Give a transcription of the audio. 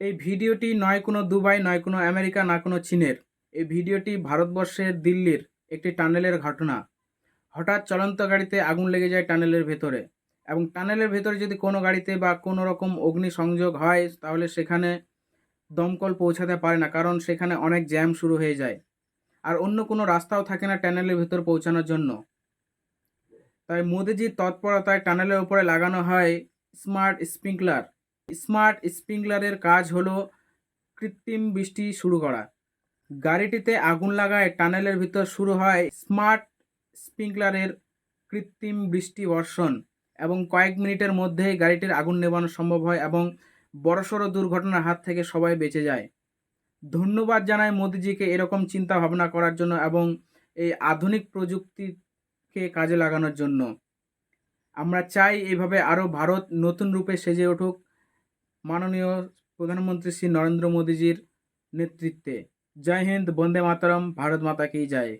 এই ভিডিওটি নয় কোনো দুবাই, নয় কোনো আমেরিকা, না কোনো চীনের। এই ভিডিওটি ভারতবর্ষের দিল্লির একটি টানেলের ঘটনা। হঠাৎ চলন্ত গাড়িতে আগুন লেগে যায় টানেলের ভেতরে, এবং টানেলের ভেতরে যদি কোনো গাড়িতে বা কোনো রকম অগ্নিসংযোগ হয় তাহলে সেখানে দমকল পৌঁছাতে পারে না, কারণ সেখানে অনেক জ্যাম শুরু হয়ে যায়। আর অন্য কোনো রাস্তাও থাকে না টানেলের ভেতর পৌঁছানোর জন্য। তাই মোদিজির তৎপরতায় টানেলের উপরে লাগানো হয় স্মার্ট স্প্রিংকলার। স্মার্ট স্প্রিংকলারের কাজ হলো কৃত্রিম বৃষ্টি শুরু করা। গাড়িটিতে আগুন লাগায় টানেলের ভিতর শুরু হয় স্মার্ট স্প্রিংকলারের কৃত্রিম বৃষ্টি বর্ষণ, এবং কয়েক মিনিটের মধ্যেই গাড়িটির আগুন নেভানো সম্ভব হয় এবং বড়সড় দুর্ঘটনার হাত থেকে সবাই বেঁচে যায়। ধন্যবাদ জানাই মোদিজিকে এরকম চিন্তা ভাবনা করার জন্য এবং এই আধুনিক প্রযুক্তিকে কাজে লাগানোর জন্য। আমরা চাই এইভাবে আরও ভারত নতুন রূপে সেজে উঠুক মাননীয় প্রধানমন্ত্রী শ্রী নরেন্দ্র মোদীজির নেতৃত্বে। জয় হিন্দ, বন্দে মাতরম, ভারত মাতা কি জয়।